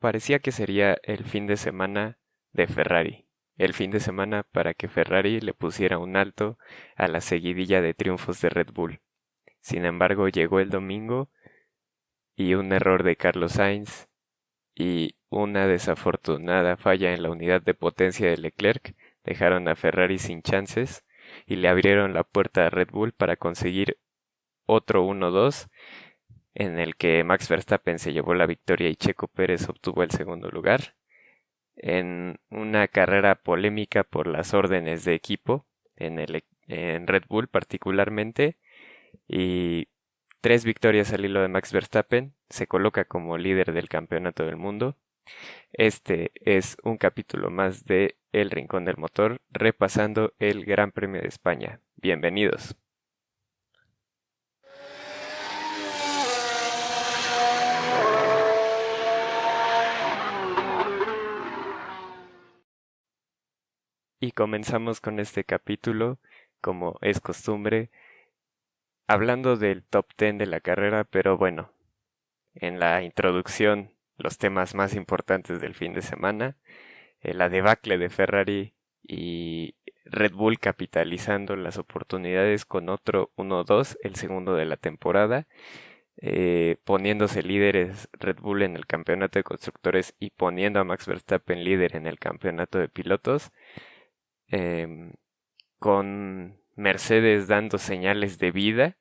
parecía que sería el fin de semana de Ferrari, el fin de semana para que Ferrari le pusiera un alto a la seguidilla de triunfos de Red Bull. Sin embargo, llegó el domingo y un error de Carlos Sainz y una desafortunada falla en la unidad de potencia de Leclerc dejaron a Ferrari sin chances y le abrieron la puerta a Red Bull para conseguir otro 1-2 en el que Max Verstappen se llevó la victoria y Checo Pérez obtuvo el segundo lugar, en una carrera polémica por las órdenes de equipo, en Red Bull particularmente, y 3 victorias al hilo de Max Verstappen, se coloca como líder del campeonato del mundo. Este es un capítulo más de El Rincón del Motor, repasando el Gran Premio de España. Bienvenidos. Y comenzamos con este capítulo, como es costumbre, hablando del top 10 de la carrera, pero bueno, en la introducción, los temas más importantes del fin de semana, la debacle de Ferrari y Red Bull capitalizando las oportunidades con otro 1-2, el segundo de la temporada, poniéndose líderes Red Bull en el campeonato de constructores y poniendo a Max Verstappen líder en el campeonato de pilotos, em, con Mercedes dando señales de vida.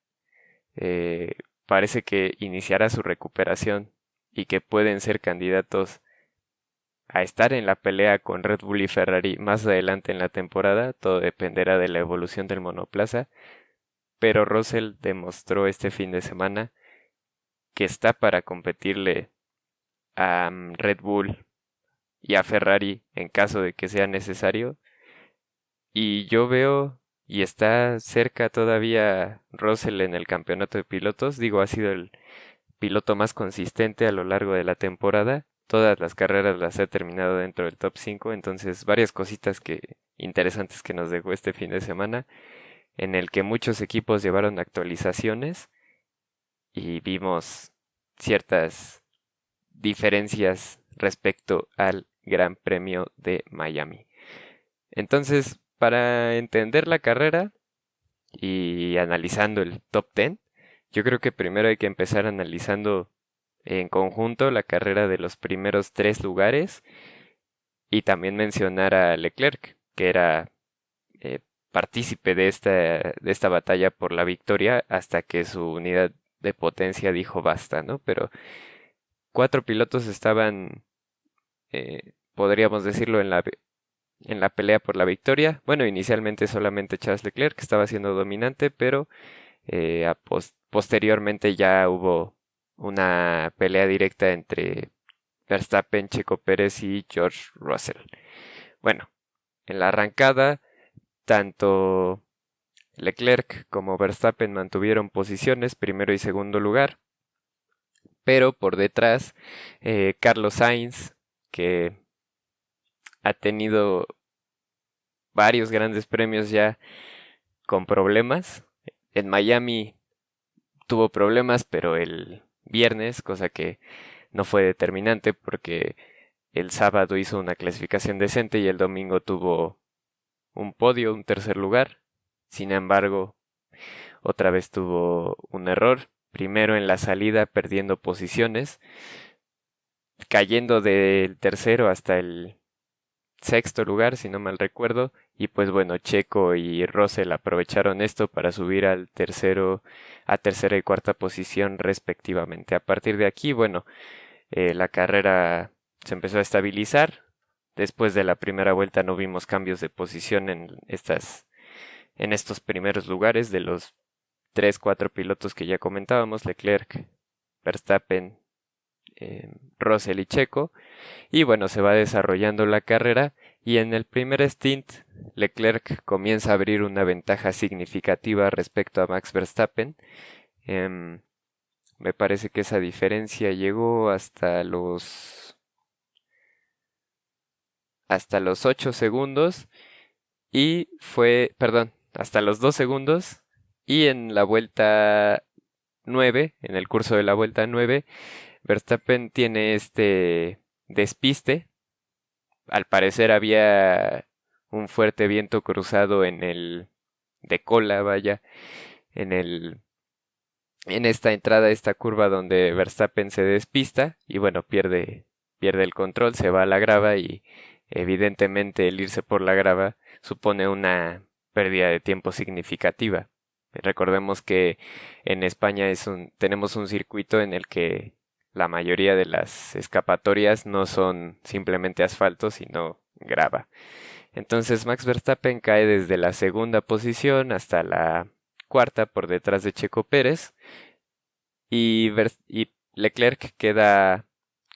eh, Parece que iniciará su recuperación y que pueden ser candidatos a estar en la pelea con Red Bull y Ferrari más adelante en la temporada. Todo dependerá de la evolución del monoplaza, pero Russell demostró este fin de semana que está para competirle a Red Bull y a Ferrari en caso de que sea necesario. Y yo veo y está cerca todavía Russell en el campeonato de pilotos. Digo, ha sido el piloto más consistente a lo largo de la temporada. Todas las carreras las ha terminado dentro del top 5, entonces varias cositas interesantes que nos dejó este fin de semana, en el que muchos equipos llevaron actualizaciones y vimos ciertas diferencias respecto al Gran Premio de Miami. Entonces, para entender la carrera y analizando el top 10, yo creo que primero hay que empezar analizando en conjunto la carrera de los primeros 3 lugares y también mencionar a Leclerc, que era eh, partícipe de esta batalla por la victoria hasta que su unidad de potencia dijo basta, ¿no? Pero 4 pilotos estaban, podríamos decirlo, en la pelea por la victoria. Bueno, inicialmente solamente Charles Leclerc, que estaba siendo dominante, pero posteriormente ya hubo una pelea directa entre Verstappen, Checo Pérez y George Russell. Bueno, en la arrancada, tanto Leclerc como Verstappen mantuvieron posiciones, primero y segundo lugar, pero por detrás, Carlos Sainz, que ha tenido varios grandes premios ya con problemas. En Miami tuvo problemas, pero el viernes, cosa que no fue determinante porque el sábado hizo una clasificación decente y el domingo tuvo un podio, un tercer lugar. Sin embargo, otra vez tuvo un error. Primero en la salida perdiendo posiciones, cayendo del tercero hasta el sexto lugar, si no mal recuerdo, y pues bueno, Checo y Russell aprovecharon esto para subir al tercero, a tercera y cuarta posición respectivamente. A partir de aquí, bueno, la carrera se empezó a estabilizar. Después de la primera vuelta no vimos cambios de posición en estos primeros lugares de los 3, 4 pilotos que ya comentábamos, Leclerc, Verstappen, Russell y Checo. Y bueno, se va desarrollando la carrera y en el primer stint Leclerc comienza a abrir una ventaja significativa respecto a Max Verstappen. Me parece que esa diferencia llegó hasta los 8 segundos y perdón, hasta los 2 segundos y en la vuelta 9, en el curso de la vuelta 9, Verstappen tiene este despiste. Al parecer había un fuerte viento cruzado de cola, vaya, en en esta entrada, esta curva donde Verstappen se despista y bueno, pierde el control, se va a la grava y evidentemente el irse por la grava supone una pérdida de tiempo significativa. Recordemos que en España tenemos un circuito en el que la mayoría de las escapatorias no son simplemente asfalto, sino grava. Entonces Max Verstappen cae desde la segunda posición hasta la cuarta por detrás de Checo Pérez y Leclerc queda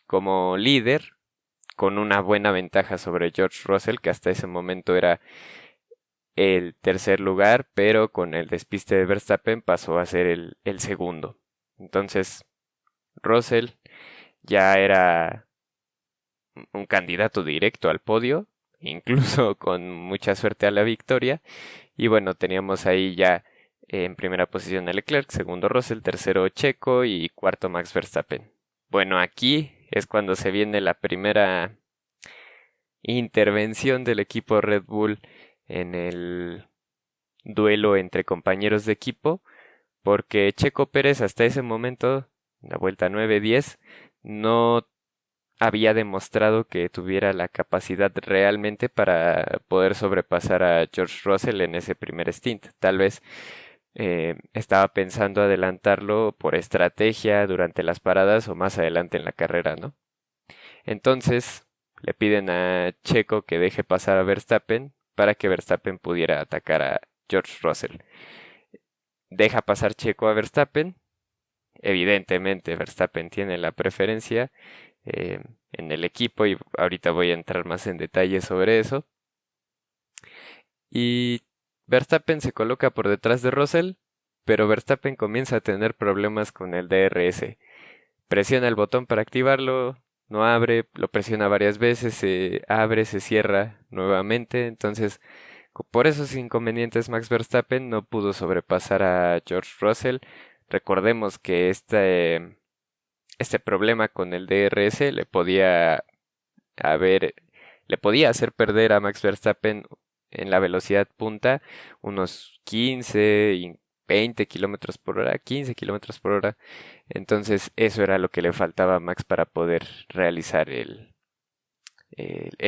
como líder con una buena ventaja sobre George Russell, que hasta ese momento era el tercer lugar, pero con el despiste de Verstappen pasó a ser el segundo. Entonces Russell ya era un candidato directo al podio, incluso con mucha suerte a la victoria. Y bueno, teníamos ahí ya en primera posición a Leclerc, segundo Russell, tercero Checo y cuarto Max Verstappen. Bueno, aquí es cuando se viene la primera intervención del equipo Red Bull en el duelo entre compañeros de equipo, porque Checo Pérez hasta ese momento, en la vuelta 9-10, no había demostrado que tuviera la capacidad realmente para poder sobrepasar a George Russell en ese primer stint. Tal vez estaba pensando adelantarlo por estrategia durante las paradas o más adelante en la carrera, ¿no? Entonces le piden a Checo que deje pasar a Verstappen para que Verstappen pudiera atacar a George Russell. Deja pasar Checo a Verstappen. Evidentemente Verstappen tiene la preferencia en el equipo y ahorita voy a entrar más en detalle sobre eso. Y Verstappen se coloca por detrás de Russell, pero Verstappen comienza a tener problemas con el DRS. Presiona el botón para activarlo, no abre, lo presiona varias veces, se abre, se cierra nuevamente. Entonces, por esos inconvenientes, Max Verstappen no pudo sobrepasar a George Russell. Recordemos que este problema con el DRS haber, le podía hacer perder a Max Verstappen en la velocidad punta unos 15 y 20 kilómetros por hora, 15 kilómetros por hora. Entonces eso era lo que le faltaba a Max para poder realizar el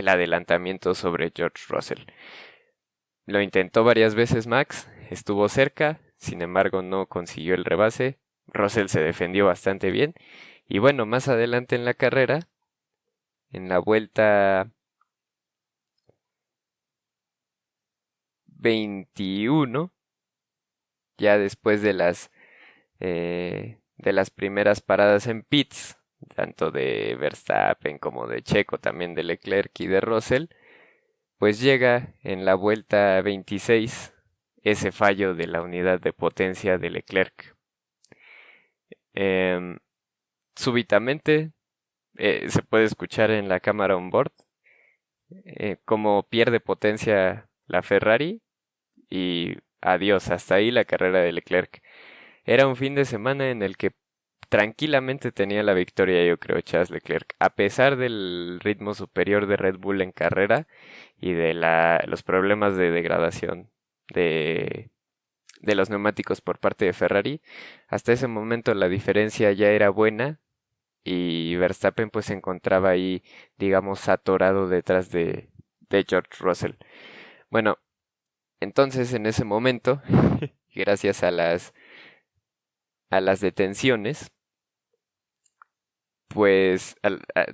adelantamiento sobre George Russell. Lo intentó varias veces Max, estuvo cerca, sin embargo no consiguió el rebase. Russell se defendió bastante bien. Y bueno, más adelante en la carrera, en la vuelta 21, ya después de las primeras paradas en pits, tanto de Verstappen como de Checo, también de Leclerc y de Russell, pues llega en la vuelta 26 ese fallo de la unidad de potencia de Leclerc. Súbitamente se puede escuchar en la cámara on board cómo pierde potencia la Ferrari y adiós, hasta ahí la carrera de Leclerc. Era un fin de semana en el que tranquilamente tenía la victoria, yo creo, Charles Leclerc, a pesar del ritmo superior de Red Bull en carrera y de los problemas de degradación de los neumáticos por parte de Ferrari. Hasta ese momento la diferencia ya era buena y Verstappen pues se encontraba ahí, digamos, atorado detrás de George Russell. Bueno, entonces en ese momento, gracias a las detenciones, pues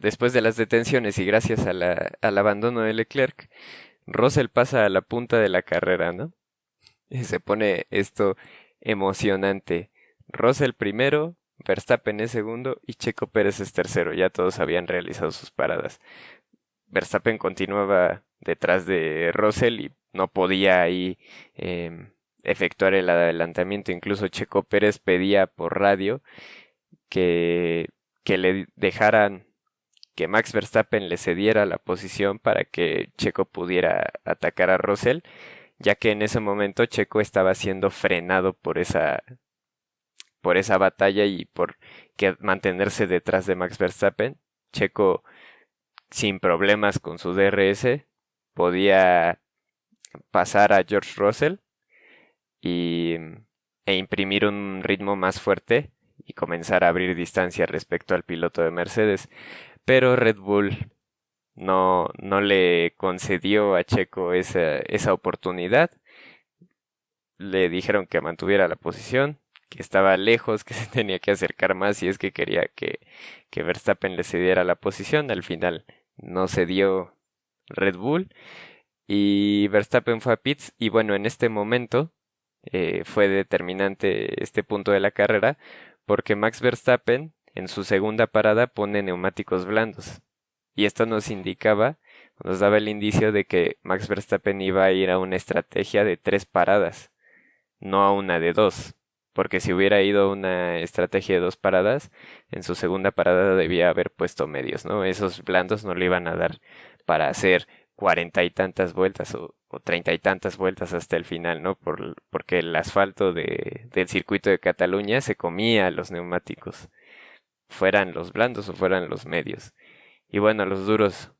después de las detenciones y gracias al abandono de Leclerc, Russell pasa a la punta de la carrera, ¿no? Y se pone esto emocionante. Russell primero, Verstappen es segundo y Checo Pérez es tercero. Ya todos habían realizado sus paradas. Verstappen continuaba detrás de Russell y no podía ahí efectuar el adelantamiento. Incluso Checo Pérez pedía por radio que le dejaran, que Max Verstappen le cediera la posición para que Checo pudiera atacar a Russell, ya que en ese momento Checo estaba siendo frenado por esa batalla y por mantenerse detrás de Max Verstappen. Checo sin problemas con su DRS podía pasar a George Russell y, e imprimir un ritmo más fuerte y comenzar a abrir distancia respecto al piloto de Mercedes. Pero Red Bull no le concedió a Checo esa oportunidad. Le dijeron que mantuviera la posición, que estaba lejos, que se tenía que acercar más si es que quería que Verstappen le cediera la posición. Al final no cedió Red Bull y Verstappen fue a pits y bueno, en este momento fue determinante este punto de la carrera porque Max Verstappen en su segunda parada pone neumáticos blandos y esto nos daba el indicio de que Max Verstappen iba a ir a una estrategia de 3 paradas, no a una de 2, porque si hubiera ido a una estrategia de 2 paradas, en su segunda parada debía haber puesto medios, ¿no? Esos blandos no le iban a dar para hacer 40 y tantas vueltas o 30 y tantas vueltas hasta el final, ¿no? Porque el asfalto del circuito de Cataluña se comía a los neumáticos, fueran los blandos o fueran los medios. Y bueno, los duros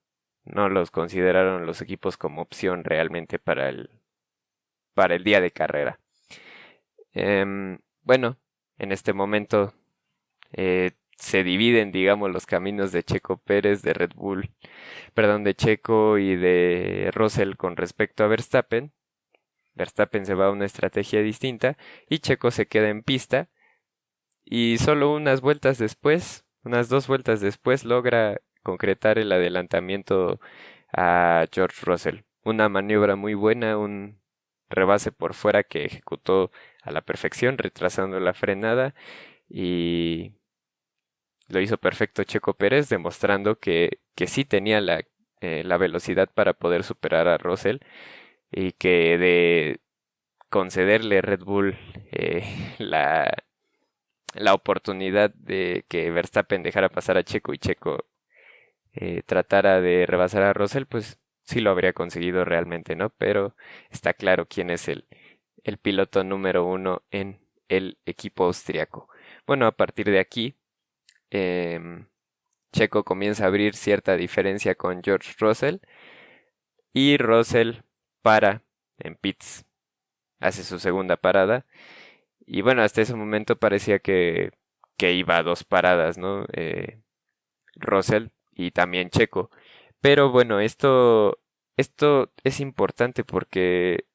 no los consideraron los equipos como opción realmente para el día de carrera. Bueno, en este momento se dividen, digamos, los caminos de Checo Pérez, de Red Bull, perdón, de Checo y de Russell con respecto a Verstappen. Verstappen se va a una estrategia distinta y Checo se queda en pista y solo unas 2 vueltas después, logra concretar el adelantamiento a George Russell. Una maniobra muy buena, un rebase por fuera que ejecutó a la perfección, retrasando la frenada y lo hizo perfecto Checo Pérez, demostrando que sí tenía la velocidad para poder superar a Russell y que de concederle a Red Bull la oportunidad de que Verstappen dejara pasar a Checo y Checo tratara de rebasar a Russell, pues sí lo habría conseguido realmente, ¿no? Pero está claro quién es el piloto número 1 en el equipo austriaco. Bueno, a partir de aquí, em, Checo comienza a abrir cierta diferencia con George Russell y Russell para en pits, hace su segunda parada y bueno, hasta ese momento parecía que iba a 2 paradas, ¿no? Russell y también Checo. Pero bueno, esto es importante porque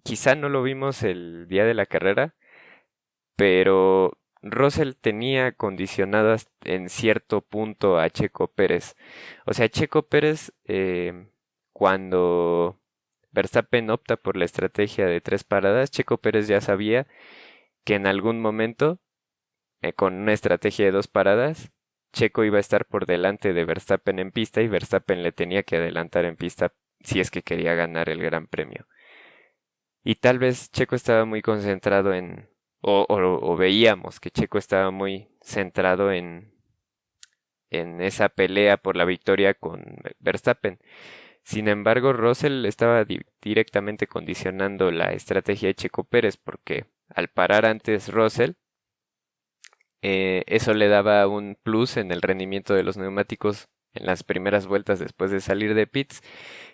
quizá no lo vimos el día de la carrera, pero Russell tenía condicionadas en cierto punto a Checo Pérez. O sea, Checo Pérez, cuando Verstappen opta por la estrategia de 3 paradas, Checo Pérez ya sabía que en algún momento, con una estrategia de 2 paradas, Checo iba a estar por delante de Verstappen en pista y Verstappen le tenía que adelantar en pista si es que quería ganar el Gran Premio. Y tal vez Checo estaba muy concentrado o veíamos que Checo estaba muy centrado en esa pelea por la victoria con Verstappen. Sin embargo, Russell estaba directamente condicionando la estrategia de Checo Pérez porque al parar antes Russell, eso le daba un plus en el rendimiento de los neumáticos en las primeras vueltas después de salir de pits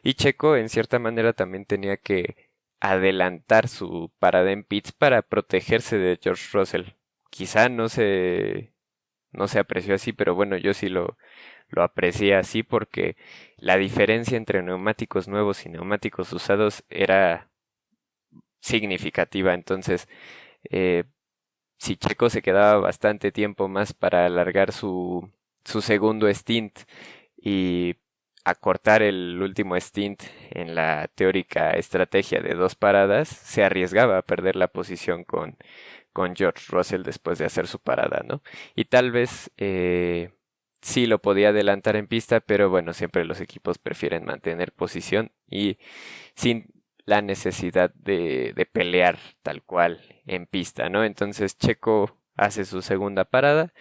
y Checo en cierta manera también tenía que adelantar su parada en pits para protegerse de George Russell. Quizá no se apreció así, pero bueno, yo sí lo aprecié así porque la diferencia entre neumáticos nuevos y neumáticos usados era significativa. Entonces, eh, si Checo se quedaba bastante tiempo más para alargar su segundo stint y acortar el último stint en la teórica estrategia de 2 paradas, se arriesgaba a perder la posición con George Russell después de hacer su parada, ¿no? Y tal vez sí lo podía adelantar en pista, pero bueno, siempre los equipos prefieren mantener posición y sin la necesidad de pelear tal cual en pista, ¿no? Entonces Checo hace su segunda parada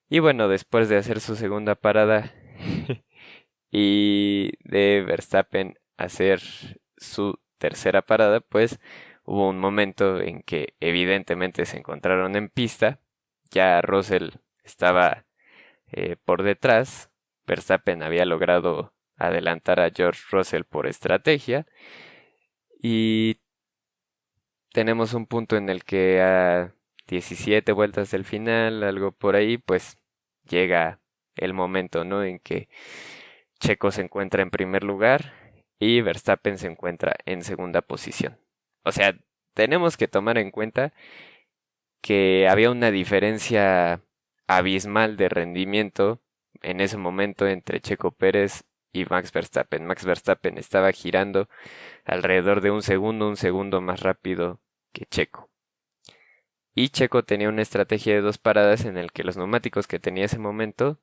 y bueno, después de hacer su segunda parada y de Verstappen hacer su tercera parada, pues hubo un momento en que evidentemente se encontraron en pista, ya Russell estaba por detrás, Verstappen había logrado adelantar a George Russell por estrategia. Y tenemos un punto en el que a 17 vueltas del final, algo por ahí, pues llega el momento, ¿no? En que Checo se encuentra en primer lugar y Verstappen se encuentra en segunda posición. O sea, tenemos que tomar en cuenta que había una diferencia abismal de rendimiento en ese momento entre Checo Pérez y Max Verstappen. Max Verstappen estaba girando alrededor de un segundo más rápido que Checo. Y Checo tenía una estrategia de 2 paradas en el que los neumáticos que tenía ese momento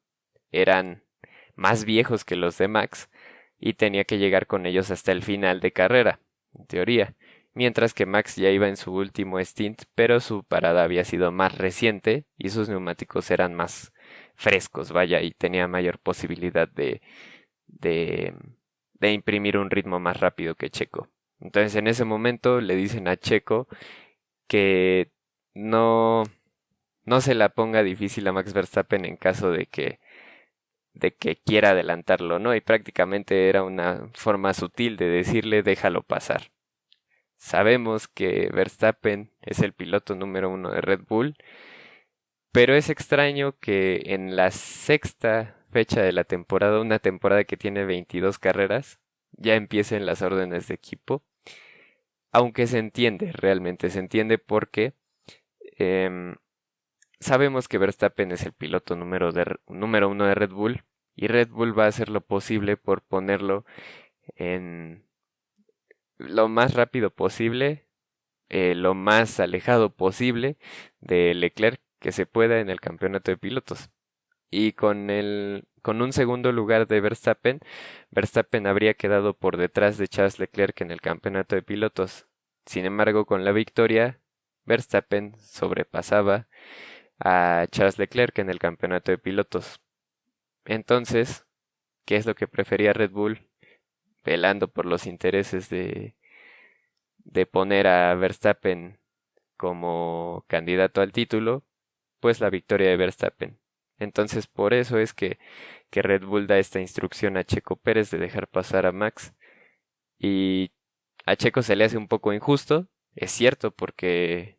eran más viejos que los de Max y tenía que llegar con ellos hasta el final de carrera, en teoría. Mientras que Max ya iba en su último stint, pero su parada había sido más reciente y sus neumáticos eran más frescos, vaya, y tenía mayor posibilidad de, de imprimir un ritmo más rápido que Checo. Entonces en ese momento le dicen a Checo que no, no se la ponga difícil a Max Verstappen en caso de que quiera adelantarlo, ¿no? Y prácticamente era una forma sutil de decirle déjalo pasar. Sabemos que Verstappen es el piloto número 1 de Red Bull, pero es extraño que en la sexta fecha de la temporada, una temporada que tiene 22 carreras, ya empiecen las órdenes de equipo, aunque se entiende, realmente se entiende porque em, sabemos que Verstappen es el piloto número 1 de Red Bull y Red Bull va a hacer lo posible por ponerlo en lo más rápido posible, lo más alejado posible de Leclerc que se pueda en el campeonato de pilotos. Y con un segundo lugar de Verstappen, Verstappen habría quedado por detrás de Charles Leclerc en el campeonato de pilotos. Sin embargo, con la victoria, Verstappen sobrepasaba a Charles Leclerc en el campeonato de pilotos. Entonces, ¿qué es lo que prefería Red Bull? Velando por los intereses de poner a Verstappen como candidato al título, pues la victoria de Verstappen. Entonces por eso es que Red Bull da esta instrucción a Checo Pérez de dejar pasar a Max y a Checo se le hace un poco injusto, es cierto, porque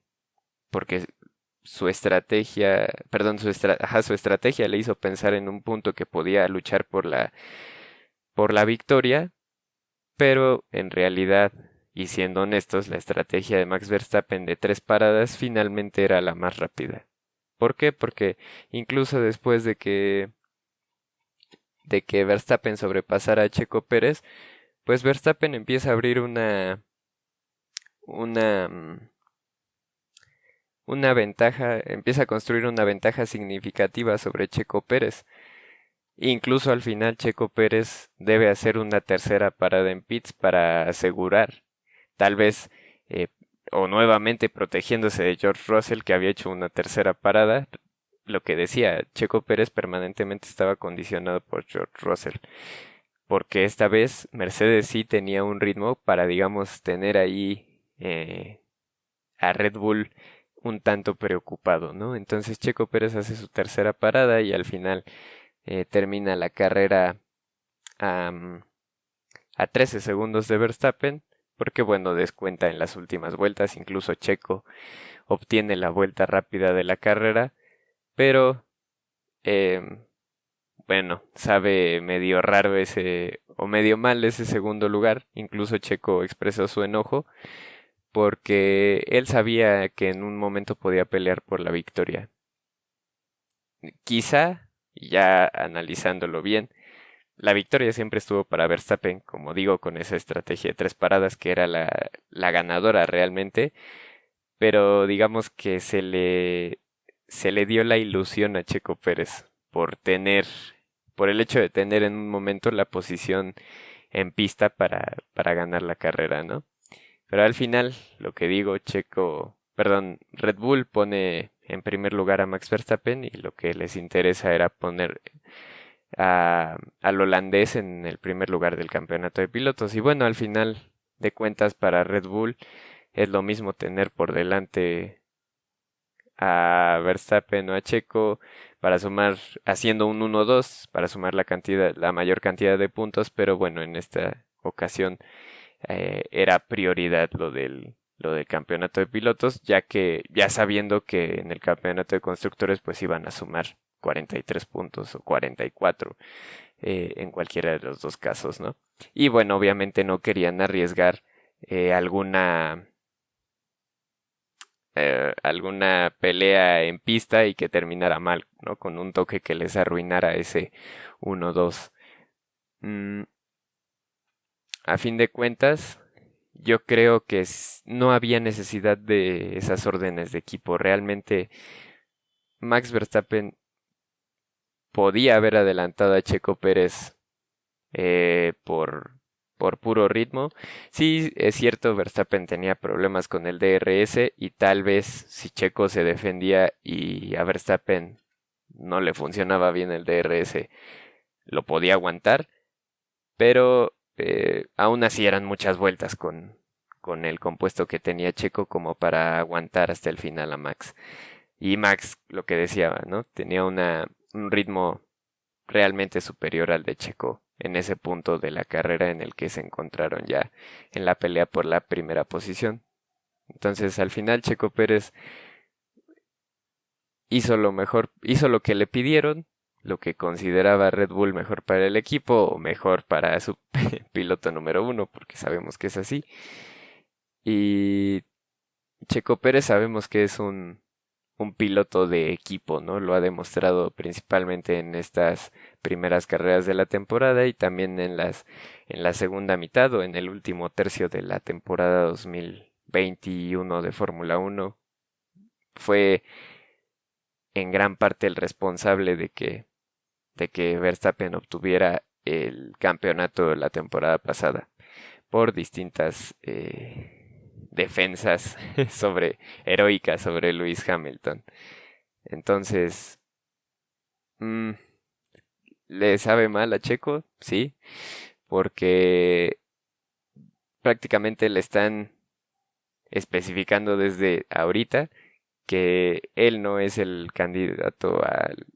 su estrategia, perdón, su estrategia le hizo pensar en un punto que podía luchar por la victoria, pero en realidad, y siendo honestos, la estrategia de Max Verstappen de 3 paradas finalmente era la más rápida. ¿Por qué? Porque incluso después de que Verstappen sobrepasara a Checo Pérez, pues Verstappen empieza a abrir una, mm, una ventaja, empieza a construir una ventaja significativa sobre Checo Pérez. Incluso al final Checo Pérez debe hacer una tercera parada en pits para asegurar, tal vez, eh, o nuevamente protegiéndose de George Russell que había hecho una tercera parada. Lo que decía, Checo Pérez permanentemente estaba condicionado por George Russell, porque esta vez Mercedes sí tenía un ritmo para, digamos, tener ahí a Red Bull un tanto preocupado, ¿no? Entonces Checo Pérez hace su tercera parada y al final termina la carrera am, a 13 segundos de Verstappen, porque bueno, descuenta en las últimas vueltas, incluso Checo obtiene la vuelta rápida de la carrera, pero em, bueno, sabe medio raro o medio mal ese segundo lugar, incluso Checo expresó su enojo, porque él sabía que en un momento podía pelear por la victoria. Quizá, ya analizándolo bien, la victoria siempre estuvo para Verstappen, como digo, con esa estrategia de 3 paradas que era la ganadora realmente, pero digamos que se le dio la ilusión a Checo Pérez por el hecho de tener en un momento la posición en pista para ganar la carrera, ¿no? Pero al final, lo que digo, Red Bull pone en primer lugar a Max Verstappen y lo que les interesa era poner al holandés en el primer lugar del campeonato de pilotos. Y bueno, al final de cuentas para Red Bull es lo mismo tener por delante a Verstappen o a Checo, para sumar, haciendo un 1-2, para sumar la mayor cantidad de puntos, pero bueno, en esta ocasión era prioridad lo del campeonato de pilotos, ya que ya sabiendo que en el campeonato de constructores pues iban a sumar 43 puntos o 44 en cualquiera de los dos casos, ¿no? Y bueno, obviamente no querían arriesgar alguna alguna pelea en pista y que terminara mal, ¿no? Con un toque que les arruinara ese 1-2. Mm, a fin de cuentas, yo creo que no había necesidad de esas órdenes de equipo. Realmente Max Verstappen podía haber adelantado a Checo Pérez por puro ritmo. Sí, es cierto, Verstappen tenía problemas con el DRS y tal vez si Checo se defendía y a Verstappen no le funcionaba bien el DRS, lo podía aguantar, pero aún así eran muchas vueltas con el compuesto que tenía Checo como para aguantar hasta el final a Max. Y Max, lo que decía, ¿no? Tenía un ritmo realmente superior al de Checo en ese punto de la carrera en el que se encontraron ya en la pelea por la primera posición. Entonces, al final Checo Pérez hizo lo mejor, hizo lo que le pidieron, lo que consideraba Red Bull mejor para el equipo o mejor para su piloto número uno, porque sabemos que es así. Y Checo Pérez sabemos que es un piloto de equipo, ¿no? Lo ha demostrado principalmente en estas primeras carreras de la temporada y también en la segunda mitad o en el último tercio de la temporada 2021 de Fórmula Uno. Fue en gran parte el responsable de que Verstappen obtuviera el campeonato la temporada pasada por distintas defensas heroicas sobre Lewis Hamilton. Entonces, mm, le sabe mal a Checo, sí, porque prácticamente le están especificando desde ahorita que él no es el candidato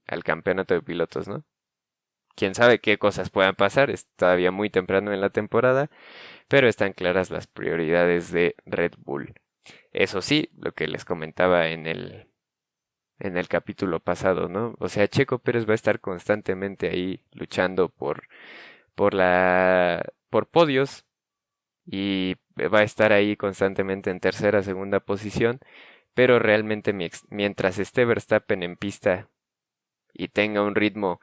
al campeonato de pilotos, ¿no? Quién sabe qué cosas puedan pasar, es todavía muy temprano en la temporada, pero están claras las prioridades de Red Bull. Eso sí, lo que les comentaba en el capítulo pasado, ¿no? O sea, Checo Pérez va a estar constantemente ahí luchando por podios y va a estar ahí constantemente en tercera, segunda posición, pero realmente mientras esté Verstappen en pista y tenga un ritmo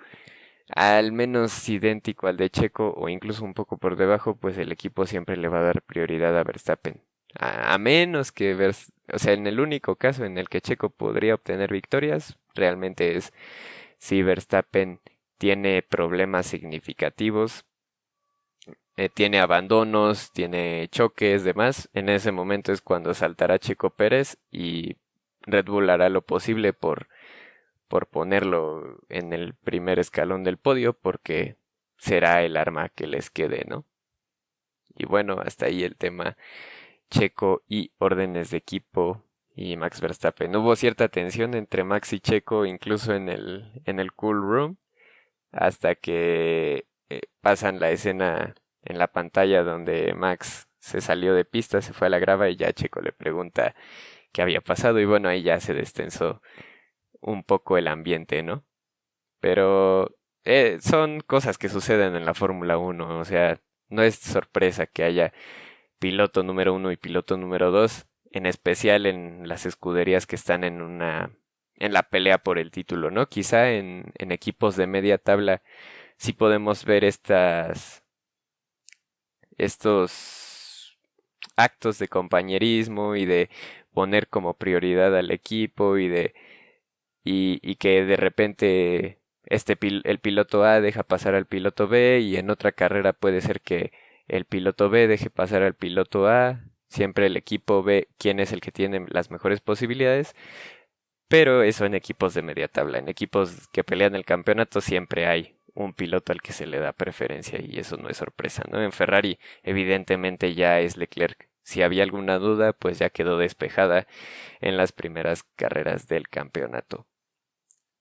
al menos idéntico al de Checo o incluso un poco por debajo, pues el equipo siempre le va a dar prioridad a Verstappen. A menos que o sea, en el único caso en el que Checo podría obtener victorias, realmente es si Verstappen tiene problemas significativos, tiene abandonos, tiene choques, demás. En ese momento es cuando saltará Checo Pérez y Red Bull hará lo posible por ponerlo en el primer escalón del podio porque será el arma que les quede, ¿no? Y bueno, hasta ahí el tema Checo y órdenes de equipo y Max Verstappen. Hubo cierta tensión entre Max y Checo incluso en el cool room hasta que pasan la escena en la pantalla donde Max se salió de pista, se fue a la grava y ya Checo le pregunta qué había pasado y bueno, ahí ya se destensó un poco el ambiente, ¿no? Pero son cosas que suceden en la Fórmula Uno, o sea, no es sorpresa que haya piloto número uno y piloto número dos, en especial en las escuderías que están en la pelea por el título, ¿no? Quizá en equipos de media tabla sí podemos ver estos actos de compañerismo y de poner como prioridad al equipo y que de repente el piloto A deja pasar al piloto B y en otra carrera puede ser que el piloto B deje pasar al piloto A, siempre el equipo ve quién es el que tiene las mejores posibilidades, pero eso en equipos de media tabla, en equipos que pelean el campeonato siempre hay un piloto al que se le da preferencia y eso no es sorpresa, ¿no? En Ferrari evidentemente ya es Leclerc. Si había alguna duda, pues ya quedó despejada en las primeras carreras del campeonato.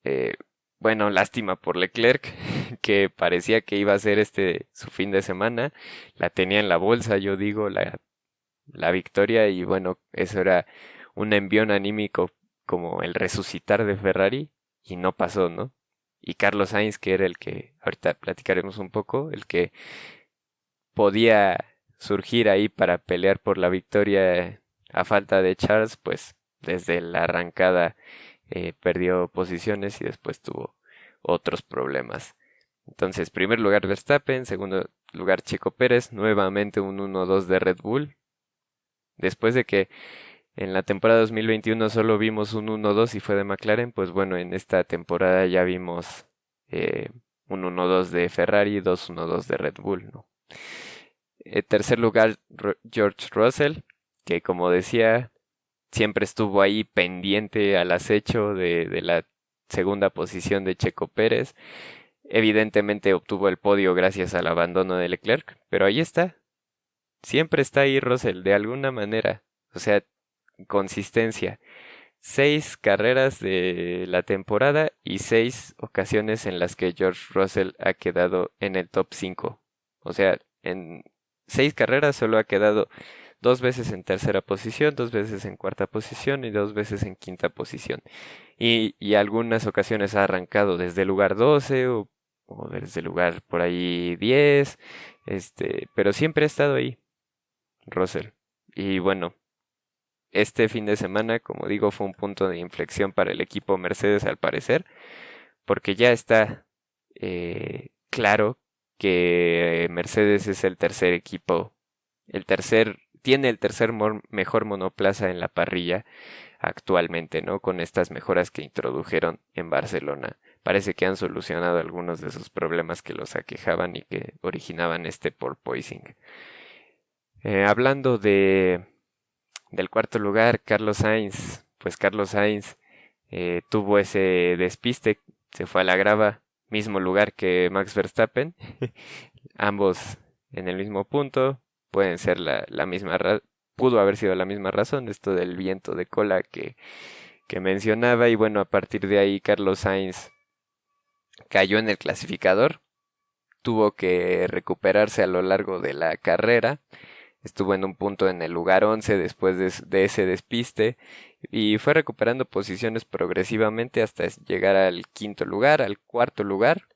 Eh, bueno, lástima por Leclerc, que parecía que iba a ser este su fin de semana. La tenía en la bolsa, yo digo, la victoria, y bueno, eso era un envión anímico como el resucitar de Ferrari, y no pasó, ¿no? Y Carlos Sainz, que era el que, ahorita platicaremos un poco, el que podía surgir ahí para pelear por la victoria a falta de Charles, pues desde la arrancada perdió posiciones y después tuvo otros problemas. Entonces, primer lugar Verstappen, segundo lugar Checo Pérez, nuevamente un 1-2 de Red Bull. Después de que en la temporada 2021 solo vimos un 1-2 y fue de McLaren, pues bueno, en esta temporada ya vimos eh, un 1-2 de Ferrari, 2-1-2 de Red Bull, ¿no? Tercer lugar, George Russell, que como decía, siempre estuvo ahí pendiente al acecho de la segunda posición de Checo Pérez. Evidentemente obtuvo el podio gracias al abandono de Leclerc, pero ahí está. Siempre está ahí Russell, de alguna manera. O sea, consistencia. 6 carreras de la temporada y 6 ocasiones en las que George Russell ha quedado en el top 5. O sea, en 6 carreras solo ha quedado 2 veces en tercera posición, 2 veces en cuarta posición y 2 veces en quinta posición. Y algunas ocasiones ha arrancado desde el lugar 12 o desde el lugar por ahí 10, pero siempre ha estado ahí, Russell. Y bueno, este fin de semana, como digo, fue un punto de inflexión para el equipo Mercedes al parecer, porque ya está claro que Mercedes es el tercer equipo, tiene el tercer mejor monoplaza en la parrilla actualmente, ¿no? Con estas mejoras que introdujeron en Barcelona. Parece que han solucionado algunos de sus problemas que los aquejaban y que originaban este porpoising. Hablando del cuarto lugar, Carlos Sainz. Pues Carlos Sainz tuvo ese despiste, se fue a la grava, mismo lugar que Max Verstappen, ambos en el mismo punto, pueden ser la misma pudo haber sido la misma razón, esto del viento de cola que mencionaba, y bueno, a partir de ahí Carlos Sainz cayó en el clasificador, tuvo que recuperarse a lo largo de la carrera. Estuvo en un punto en el lugar 11 después de ese despiste y fue recuperando posiciones progresivamente hasta llegar al quinto lugar, al cuarto lugar.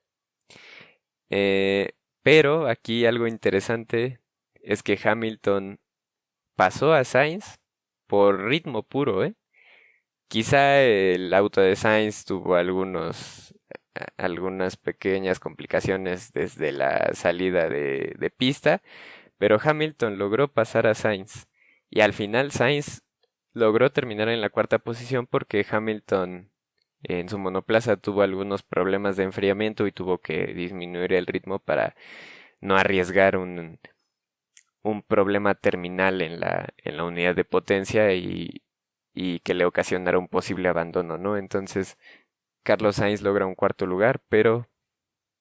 Pero aquí algo interesante es que Hamilton pasó a Sainz por ritmo puro, ¿eh? Quizá el auto de Sainz tuvo algunas pequeñas complicaciones desde la salida de pista, pero Hamilton logró pasar a Sainz. Y al final Sainz logró terminar en la cuarta posición porque Hamilton en su monoplaza tuvo algunos problemas de enfriamiento y tuvo que disminuir el ritmo para no arriesgar un problema terminal en la unidad de potencia y que le ocasionara un posible abandono, ¿no? Entonces, Carlos Sainz logra un cuarto lugar, pero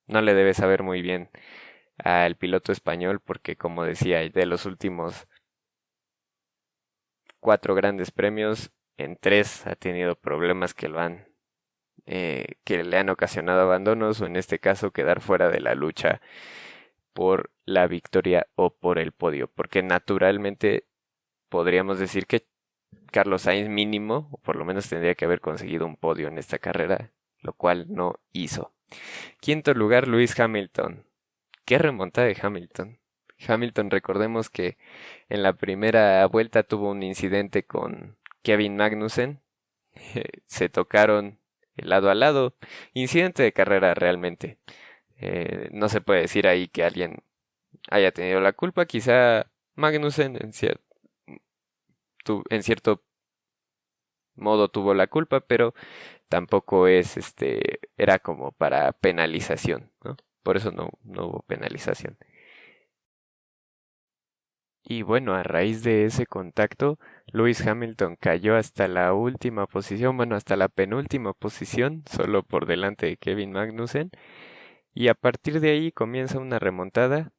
no le debe saber muy bien al piloto español porque, como decía, de los últimos 4 grandes premios, en 3 ha tenido problemas que le han ocasionado abandonos o en este caso quedar fuera de la lucha por la victoria o por el podio, porque naturalmente podríamos decir que Carlos Sainz mínimo, o por lo menos tendría que haber conseguido un podio en esta carrera, lo cual no hizo. Quinto lugar, Lewis Hamilton. Qué remontada de Hamilton. Hamilton, recordemos que en la primera vuelta tuvo un incidente con Kevin Magnussen. Se tocaron lado a lado. Incidente de carrera realmente. No se puede decir ahí que alguien haya tenido la culpa. Quizá Magnussen en cierto modo tuvo la culpa, pero tampoco era como para penalización, ¿no? Por eso no hubo penalización. Y bueno, a raíz de ese contacto, Lewis Hamilton cayó hasta la última posición, bueno, hasta la penúltima posición, solo por delante de Kevin Magnussen. Y a partir de ahí comienza una remontada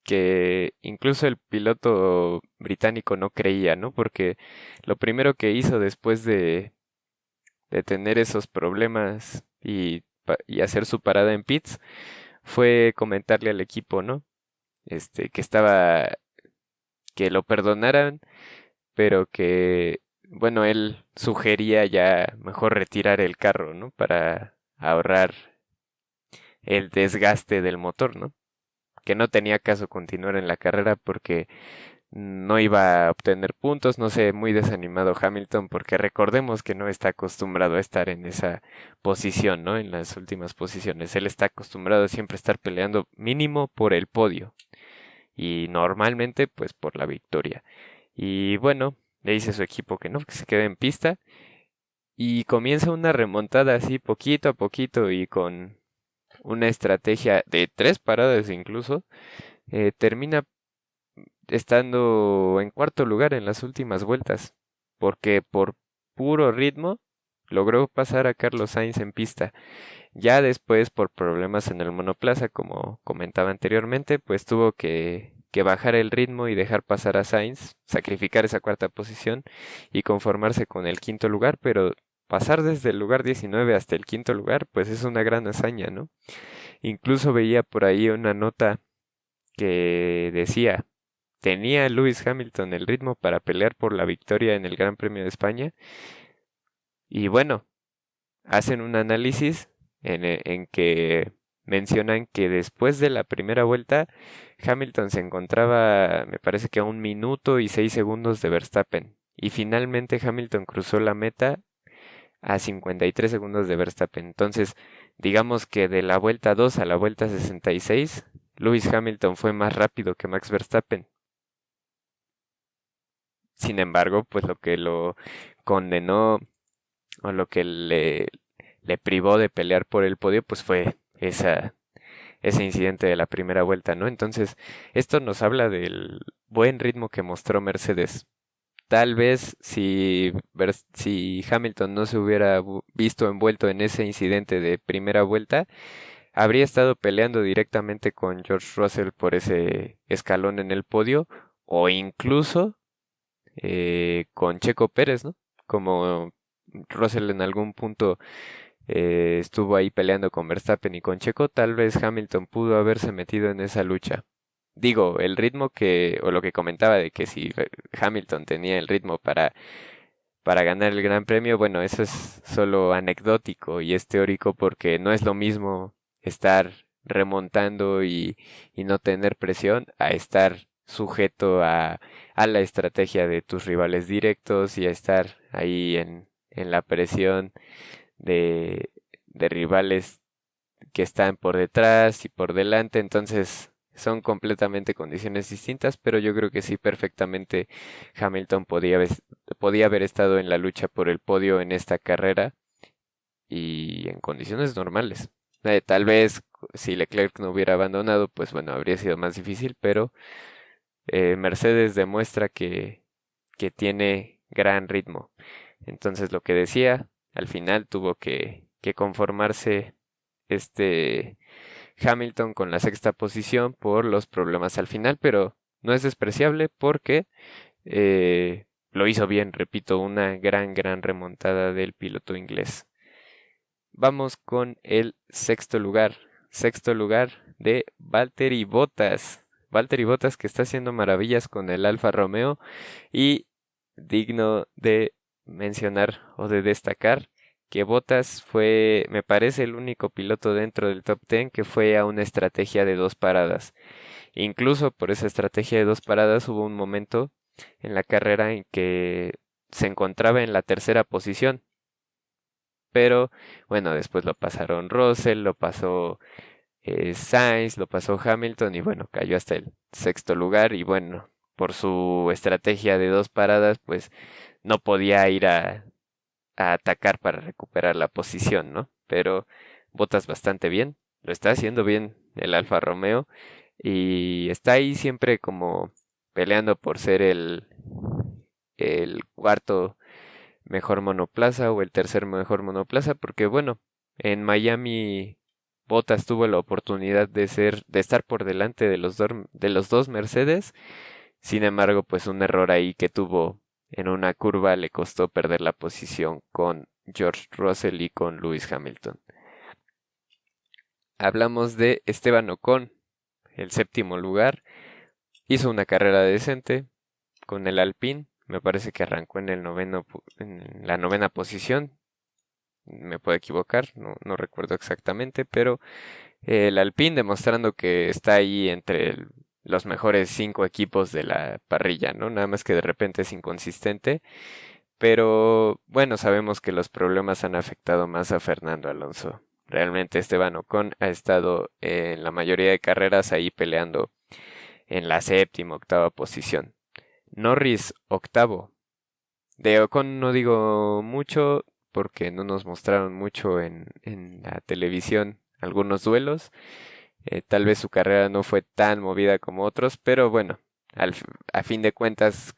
que incluso el piloto británico no creía, ¿no? Porque lo primero que hizo después de tener esos problemas y y hacer su parada en pits, fue comentarle al equipo, ¿no? Que estaba, que lo perdonaran, pero que, bueno, él sugería ya mejor retirar el carro, ¿no? Para ahorrar el desgaste del motor, ¿no? Que no tenía caso continuar en la carrera porque no iba a obtener puntos, no sé, muy desanimado Hamilton porque recordemos que no está acostumbrado a estar en esa posición, ¿no? En las últimas posiciones. Él está acostumbrado a siempre estar peleando mínimo por el podio y normalmente pues por la victoria. Y bueno, le dice a su equipo que no, que se quede en pista y comienza una remontada así poquito a poquito y con una estrategia de 3 paradas incluso, termina estando en cuarto lugar en las últimas vueltas, porque por puro ritmo logró pasar a Carlos Sainz en pista. Ya después, por problemas en el monoplaza, como comentaba anteriormente, pues tuvo que bajar el ritmo y dejar pasar a Sainz, sacrificar esa cuarta posición y conformarse con el quinto lugar, pero pasar desde el lugar 19 hasta el quinto lugar, pues es una gran hazaña, ¿no? Incluso veía por ahí una nota que decía, ¿tenía Lewis Hamilton el ritmo para pelear por la victoria en el Gran Premio de España? Y bueno, hacen un análisis en que mencionan que después de la primera vuelta, Hamilton se encontraba, me parece que a 1 minuto y 6 segundos de Verstappen. Y finalmente Hamilton cruzó la meta a 53 segundos de Verstappen. Entonces, digamos que de la vuelta 2 a la vuelta 66, Lewis Hamilton fue más rápido que Max Verstappen. Sin embargo, pues lo que lo condenó o lo que le privó de pelear por el podio, pues fue ese incidente de la primera vuelta, ¿no? Entonces, esto nos habla del buen ritmo que mostró Mercedes. Tal vez si Hamilton no se hubiera visto envuelto en ese incidente de primera vuelta, habría estado peleando directamente con George Russell por ese escalón en el podio o incluso con Checo Pérez, ¿no? Como Russell en algún punto estuvo ahí peleando con Verstappen y con Checo, tal vez Hamilton pudo haberse metido en esa lucha. Digo, el ritmo o lo que comentaba de que si Hamilton tenía el ritmo para ganar el Gran Premio, bueno, eso es solo anecdótico y es teórico porque no es lo mismo estar remontando y no tener presión a estar sujeto a la estrategia de tus rivales directos y a estar ahí en la presión de rivales que están por detrás y por delante, entonces son completamente condiciones distintas, pero yo creo que sí perfectamente Hamilton podía haber estado en la lucha por el podio en esta carrera y en condiciones normales. Tal vez si Leclerc no hubiera abandonado, pues bueno, habría sido más difícil, pero Mercedes demuestra que tiene gran ritmo. Entonces lo que decía, al final tuvo que conformarse este Hamilton con la sexta posición por los problemas al final, pero no es despreciable porque lo hizo bien, repito, una gran remontada del piloto inglés. Vamos con el sexto lugar de Valtteri Bottas. Valtteri Bottas que está haciendo maravillas con el Alfa Romeo y digno de mencionar o de destacar que Bottas fue, me parece, el único piloto dentro del top 10 que fue a una estrategia de 2 paradas. Incluso por esa estrategia de 2 paradas hubo un momento en la carrera en que se encontraba en la tercera posición. Pero bueno, después lo pasaron Russell, lo pasó Sainz, lo pasó Hamilton y bueno, cayó hasta el sexto lugar y bueno, por su estrategia de 2 paradas, pues no podía ir a atacar para recuperar la posición, ¿no? Pero Bottas bastante bien, lo está haciendo bien el Alfa Romeo y está ahí siempre como peleando por ser el cuarto mejor monoplaza o el tercer mejor monoplaza, porque bueno, en Miami Bottas tuvo la oportunidad de estar por delante de los dos Mercedes, sin embargo, pues un error ahí que tuvo en una curva le costó perder la posición con George Russell y con Lewis Hamilton. Hablamos de Esteban Ocon, el séptimo lugar. Hizo una carrera decente con el Alpine. Me parece que arrancó en en la novena posición. Me puedo equivocar, no recuerdo exactamente, pero el Alpine demostrando que está ahí entre los mejores 5 equipos de la parrilla, ¿no? Nada más que de repente es inconsistente. Pero bueno, sabemos que los problemas han afectado más a Fernando Alonso. Realmente Esteban Ocon ha estado en la mayoría de carreras ahí peleando en la séptima, octava posición. Norris, octavo. De Ocon no digo mucho porque no nos mostraron mucho en la televisión algunos duelos. Tal vez su carrera no fue tan movida como otros, pero bueno, a fin de cuentas,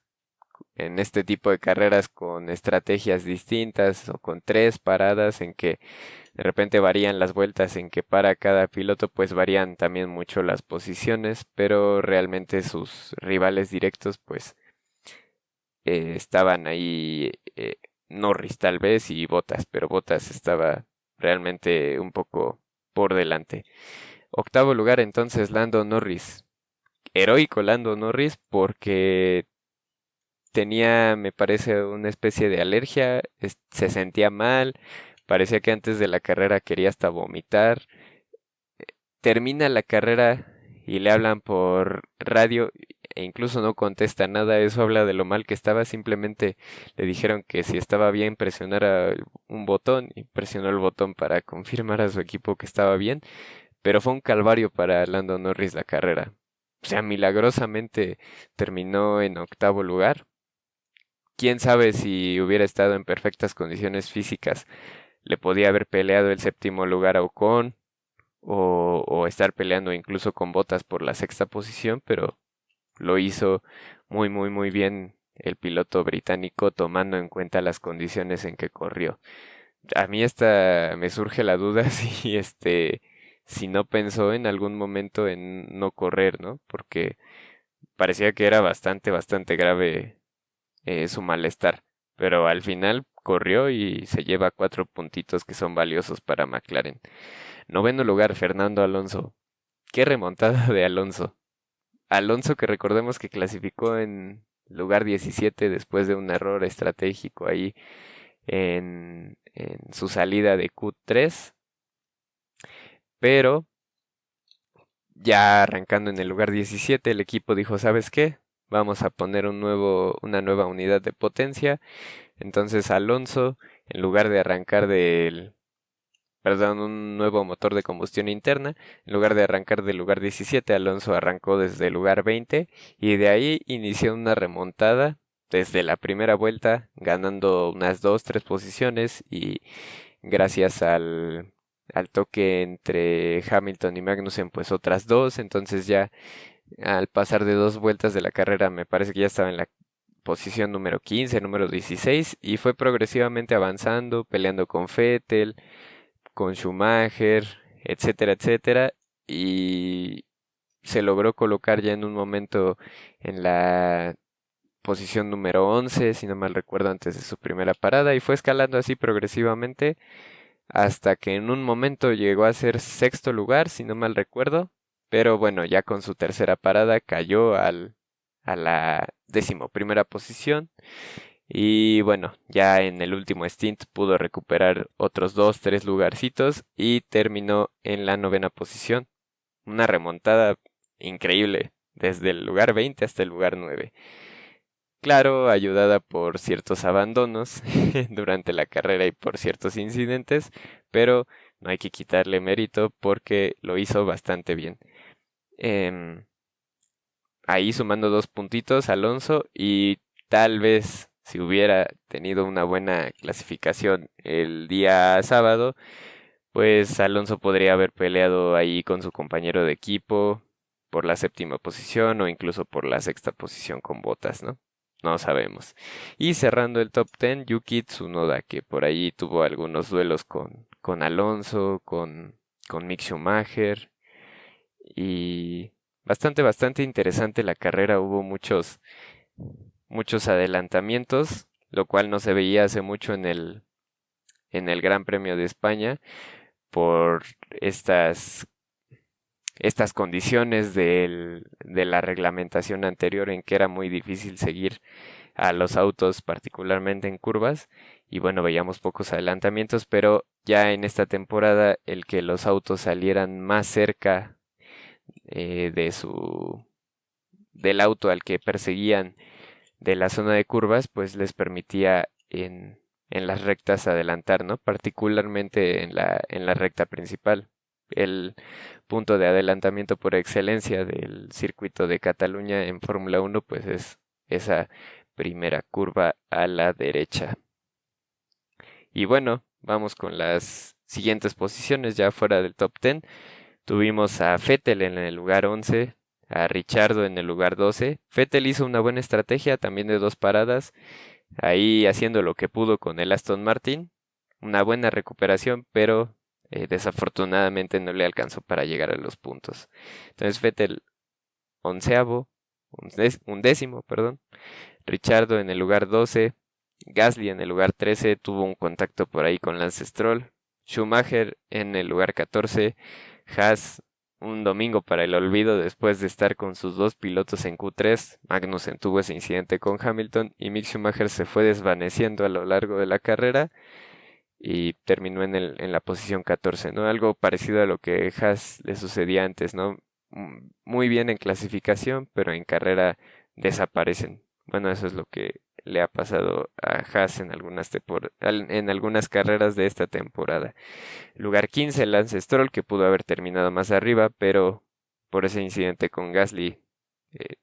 en este tipo de carreras con estrategias distintas o con 3 paradas en que de repente varían las vueltas en que para cada piloto, pues varían también mucho las posiciones, pero realmente sus rivales directos pues estaban ahí, Norris tal vez y Bottas, pero Bottas estaba realmente un poco por delante. Octavo lugar entonces Lando Norris. Heroico Lando Norris porque tenía, me parece, una especie de alergia, se sentía mal, parecía que antes de la carrera quería hasta vomitar. Termina la carrera y le hablan por radio e incluso no contesta nada, eso habla de lo mal que estaba, simplemente le dijeron que si estaba bien presionara un botón y presionó el botón para confirmar a su equipo que estaba bien, pero fue un calvario para Lando Norris la carrera. O sea, milagrosamente terminó en octavo lugar. Quién sabe si hubiera estado en perfectas condiciones físicas, le podía haber peleado el séptimo lugar a Ocon o estar peleando incluso con Bottas por la sexta posición, pero lo hizo muy bien el piloto británico tomando en cuenta las condiciones en que corrió. A mí esta me surge la duda si no pensó en algún momento en no correr, ¿no? Porque parecía que era bastante grave su malestar. Pero al final corrió y se lleva 4 puntitos que son valiosos para McLaren. Noveno lugar, Fernando Alonso. Qué remontada de Alonso. Alonso que recordemos que clasificó en lugar 17 después de un error estratégico ahí en su salida de Q3. Pero ya arrancando en el lugar 17, el equipo dijo, ¿sabes qué? Vamos a poner una nueva unidad de potencia. Entonces Alonso, en lugar de arrancar un nuevo motor de combustión interna, en lugar de arrancar del lugar 17, Alonso arrancó desde el lugar 20 y de ahí inició una remontada desde la primera vuelta, ganando unas 2, 3 posiciones y gracias al toque entre Hamilton y Magnussen, pues otras 2, entonces ya al pasar de 2 vueltas de la carrera me parece que ya estaba en la posición número 15, número 16 y fue progresivamente avanzando, peleando con Vettel, con Schumacher, etcétera, y se logró colocar ya en un momento en la posición número 11, si no mal recuerdo, antes de su primera parada, y fue escalando así progresivamente hasta que en un momento llegó a ser sexto lugar, si no mal recuerdo, pero bueno, ya con su tercera parada cayó a la 11ª posición y bueno, ya en el último stint pudo recuperar otros 2, 3 lugarcitos y terminó en la novena posición. Una remontada increíble, desde el lugar 20 hasta el lugar 9. Claro, ayudada por ciertos abandonos durante la carrera y por ciertos incidentes, pero no hay que quitarle mérito porque lo hizo bastante bien. Em, Ahí sumando 2 puntitos Alonso y tal vez si hubiera tenido una buena clasificación el día sábado, pues Alonso podría haber peleado ahí con su compañero de equipo por la séptima posición o incluso por la sexta posición con Bottas, ¿no? No sabemos. Y cerrando el top 10, Yuki Tsunoda, que por ahí tuvo algunos duelos con Alonso, con Mick Schumacher y bastante interesante la carrera. Hubo muchos adelantamientos, lo cual no se veía hace mucho en el Gran Premio de España por estas estas condiciones de la reglamentación anterior en que era muy difícil seguir a los autos, particularmente en curvas. Y bueno, veíamos pocos adelantamientos, pero ya en esta temporada el que los autos salieran más cerca de del auto al que perseguían de la zona de curvas, pues les permitía en las rectas adelantar, ¿no? Particularmente en la recta principal. El punto de adelantamiento por excelencia del circuito de Cataluña en Fórmula 1, pues es esa primera curva a la derecha. Y bueno, vamos con las siguientes posiciones ya fuera del top 10. Tuvimos a Vettel en el lugar 11, a Ricciardo en el lugar 12. Vettel hizo una buena estrategia también de 2 paradas, ahí haciendo lo que pudo con el Aston Martin. Una buena recuperación, pero desafortunadamente no le alcanzó para llegar a los puntos. Entonces Vettel onceavo, undécimo, perdón. Ricciardo en el lugar 12. Gasly en el lugar 13, tuvo un contacto por ahí con Lance Stroll. Schumacher en el lugar 14. Haas, un domingo para el olvido después de estar con sus dos pilotos en Q3. Magnussen tuvo ese incidente con Hamilton y Mick Schumacher se fue desvaneciendo a lo largo de la carrera y terminó en la posición 14, ¿no? Algo parecido a lo que Haas le sucedía antes, ¿no? Muy bien en clasificación, pero en carrera desaparecen. Bueno, eso es lo que le ha pasado a Haas en algunas carreras de esta temporada. Lugar 15, Lance Stroll, que pudo haber terminado más arriba, pero por ese incidente con Gasly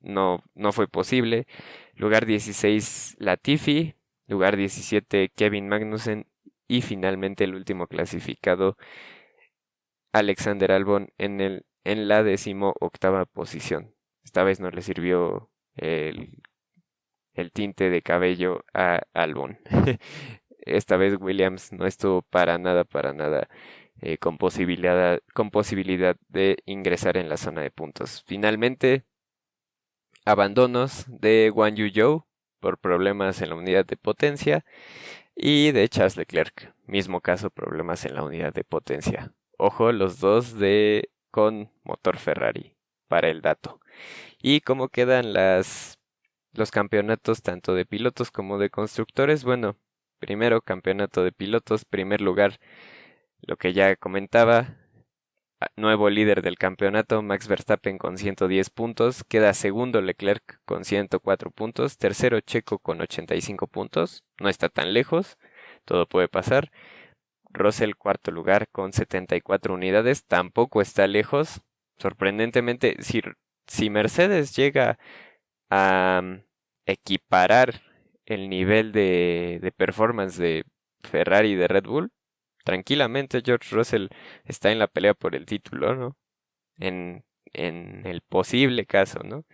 no fue posible. Lugar 16, Latifi. Lugar 17, Kevin Magnussen. Y finalmente el último clasificado, Alexander Albon, en la 18ª posición. Esta vez no le sirvió el tinte de cabello a Albon. Esta vez Williams no estuvo para nada con posibilidad de ingresar en la zona de puntos. Finalmente, abandonos de Guan Yu Zhou por problemas en la unidad de potencia y de Charles Leclerc, mismo caso, problemas en la unidad de potencia. Ojo, los dos con motor Ferrari, para el dato. ¿Y cómo quedan los campeonatos tanto de pilotos como de constructores? Bueno, primero campeonato de pilotos, primer lugar, lo que ya comentaba, nuevo líder del campeonato, Max Verstappen con 110 puntos, queda segundo Leclerc con 104 puntos, tercero Checo con 85 puntos, no está tan lejos, todo puede pasar. Russell cuarto lugar con 74 unidades, tampoco está lejos. Sorprendentemente, si Mercedes llega a equiparar el nivel de performance de Ferrari y de Red Bull, tranquilamente George Russell está en la pelea por el título, ¿no? En el posible caso, ¿no?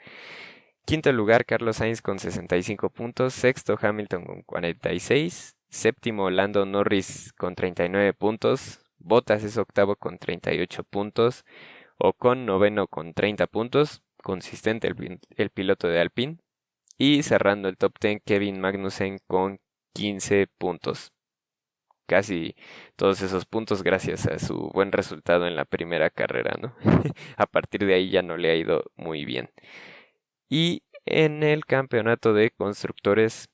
Quinto lugar, Carlos Sainz con 65 puntos. Sexto, Hamilton con 46. Séptimo, Lando Norris con 39 puntos. Bottas es octavo con 38 puntos. Ocon noveno con 30 puntos. Consistente el piloto de Alpine. Y cerrando el top 10, Kevin Magnussen con 15 puntos. Casi todos esos puntos gracias a su buen resultado en la primera carrera, ¿no? A partir de ahí ya no le ha ido muy bien. Y en el campeonato de constructores,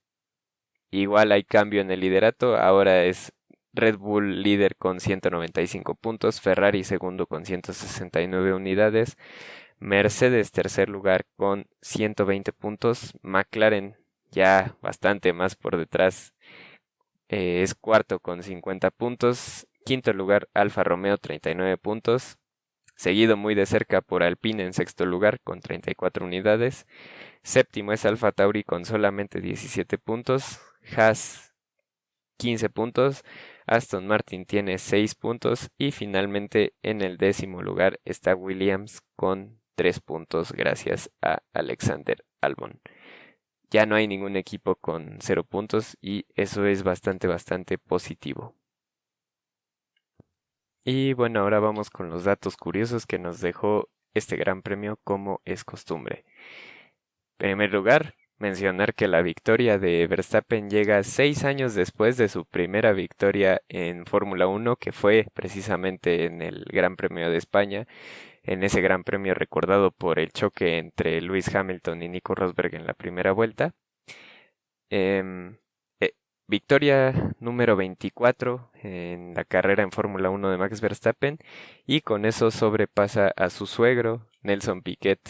igual hay cambio en el liderato. Ahora es Red Bull líder con 195 puntos, Ferrari segundo con 169 unidades, Mercedes tercer lugar con 120 puntos, McLaren ya bastante más por detrás, es cuarto con 50 puntos, quinto lugar Alfa Romeo 39 puntos, seguido muy de cerca por Alpine en sexto lugar con 34 unidades, séptimo es Alfa Tauri con solamente 17 puntos, Haas 15 puntos, Aston Martin tiene 6 puntos y finalmente en el 10º lugar está Williams con 3 puntos gracias a Alexander Albon. Ya no hay ningún equipo con 0 puntos y eso es bastante positivo. Y bueno, ahora vamos con los datos curiosos que nos dejó este gran premio como es costumbre. En primer lugar, mencionar que la victoria de Verstappen llega 6 años después de su primera victoria en Fórmula 1, que fue precisamente en el Gran Premio de España, en ese gran premio recordado por el choque entre Lewis Hamilton y Nico Rosberg en la primera vuelta. Em, Victoria número 24 en la carrera en Fórmula 1 de Max Verstappen, y con eso sobrepasa a su suegro Nelson Piquet,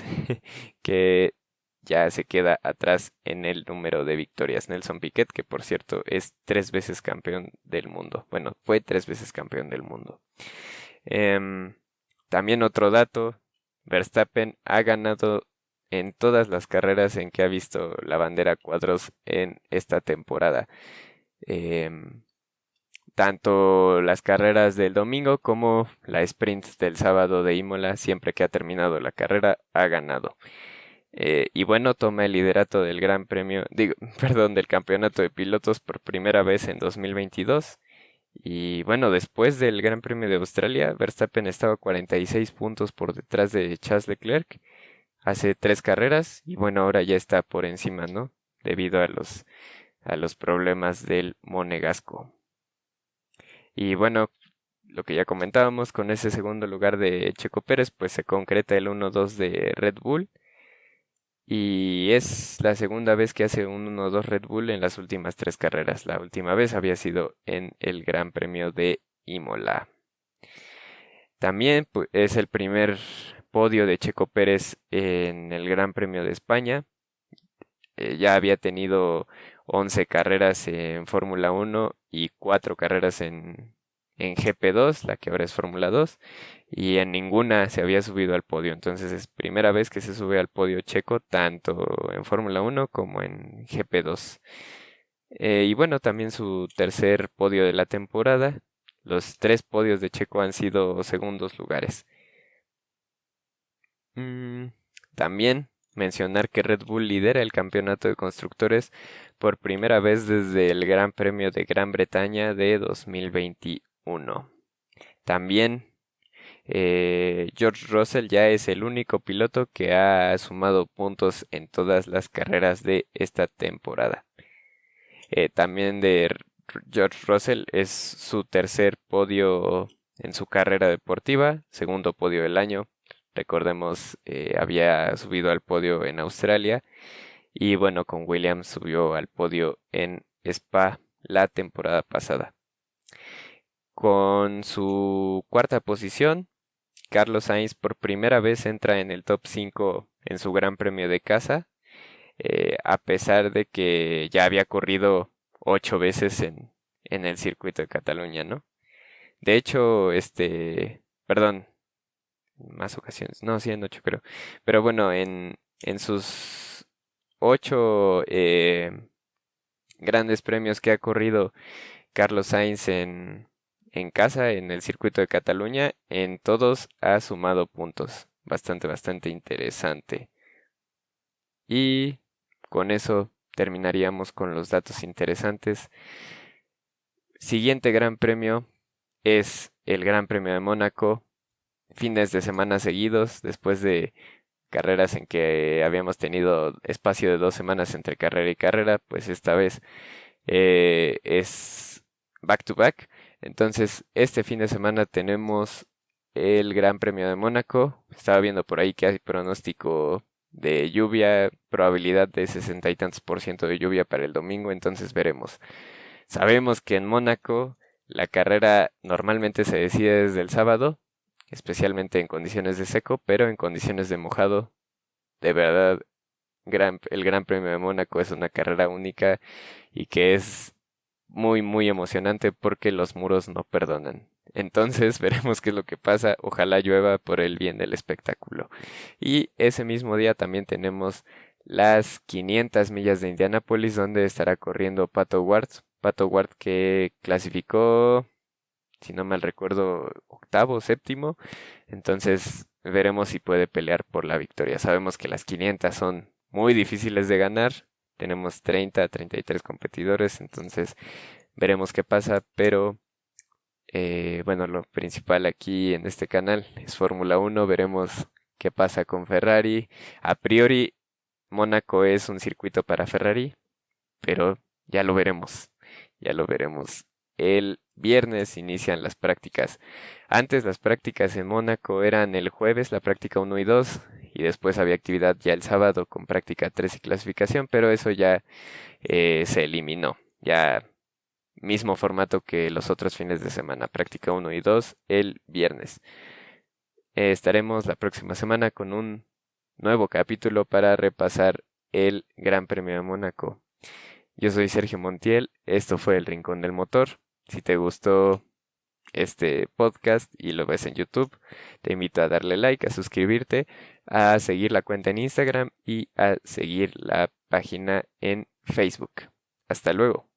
que ya se queda atrás en el número de victorias. Nelson Piquet, que por cierto es 3 veces campeón del mundo. Bueno, fue 3 veces campeón del mundo. Em, También otro dato, Verstappen ha ganado en todas las carreras en que ha visto la bandera cuadros en esta temporada. Em, Tanto las carreras del domingo como la sprint del sábado de Imola, siempre que ha terminado la carrera, ha ganado. Y bueno, toma el liderato del Gran Premio, digo, perdón, del campeonato de pilotos por primera vez en 2022. Y bueno, después del Gran Premio de Australia, Verstappen estaba 46 puntos por detrás de Charles Leclerc hace 3 carreras, y bueno, ahora ya está por encima, ¿no? Debido a los problemas del monegasco. Y bueno, lo que ya comentábamos, con ese segundo lugar de Checo Pérez, pues se concreta el 1-2 de Red Bull. Y es la segunda vez que hace un 1-2 Red Bull en las últimas 3 carreras. La última vez había sido en el Gran Premio de Imola. También es el primer podio de Checo Pérez en el Gran Premio de España. Ya había tenido 11 carreras en Fórmula 1 y 4 carreras en GP2, la que ahora es Fórmula 2, y en ninguna se había subido al podio. Entonces es primera vez que se sube al podio Checo, tanto en Fórmula 1 como en GP2. Y bueno, también su tercer podio de la temporada. Los 3 podios de Checo han sido segundos lugares. También mencionar que Red Bull lidera el campeonato de constructores por primera vez desde el Gran Premio de Gran Bretaña de 2021. También George Russell ya es el único piloto que ha sumado puntos en todas las carreras de esta temporada. También de George Russell es su tercer podio en su carrera deportiva, segundo podio del año. Recordemos, había subido al podio en Australia, y bueno, con Williams subió al podio en Spa la temporada pasada. Con su cuarta posición, Carlos Sainz por primera vez entra en el top 5 en su Gran Premio de casa, a pesar de que ya había corrido 8 veces en el circuito de Cataluña, ¿no? De hecho, perdón, más ocasiones, no, sí en 8 creo, pero bueno, en sus 8 grandes premios que ha corrido Carlos Sainz en casa, en el circuito de Cataluña, en todos ha sumado puntos. Bastante interesante. Y con eso terminaríamos con los datos interesantes. Siguiente gran premio es el Gran Premio de Mónaco. Fines de semana seguidos, después de carreras en que habíamos tenido espacio de 2 semanas entre carrera y carrera, pues esta vez es back to back. Entonces, este fin de semana tenemos el Gran Premio de Mónaco. Estaba viendo por ahí que hay pronóstico de lluvia, probabilidad de 60 y tantos por ciento de lluvia para el domingo, entonces veremos. Sabemos que en Mónaco la carrera normalmente se decide desde el sábado, especialmente en condiciones de seco, pero en condiciones de mojado, de verdad, el Gran Premio de Mónaco es una carrera única y que es muy emocionante porque los muros no perdonan. Entonces veremos qué es lo que pasa. Ojalá llueva por el bien del espectáculo. Y ese mismo día también tenemos las 500 millas de Indianápolis, donde estará corriendo Pato Ward. Pato Ward, que clasificó, si no mal recuerdo, octavo o séptimo. Entonces veremos si puede pelear por la victoria. Sabemos que las 500 son muy difíciles de ganar. Tenemos 33 competidores, entonces veremos qué pasa, pero bueno, lo principal aquí en este canal es Fórmula 1, veremos qué pasa con Ferrari. A priori, Mónaco es un circuito para Ferrari, pero ya lo veremos el viernes inician las prácticas. Antes las prácticas en Mónaco eran el jueves, la práctica 1 y 2, y después había actividad ya el sábado con práctica 3 y clasificación, pero eso ya se eliminó. Ya mismo formato que los otros fines de semana, práctica 1 y 2 el viernes. Estaremos la próxima semana con un nuevo capítulo para repasar el Gran Premio de Mónaco. Yo soy Sergio Montiel, esto fue El Rincón del Motor. Si te gustó este podcast y lo ves en YouTube, te invito a darle like, a suscribirte, a seguir la cuenta en Instagram y a seguir la página en Facebook. Hasta luego.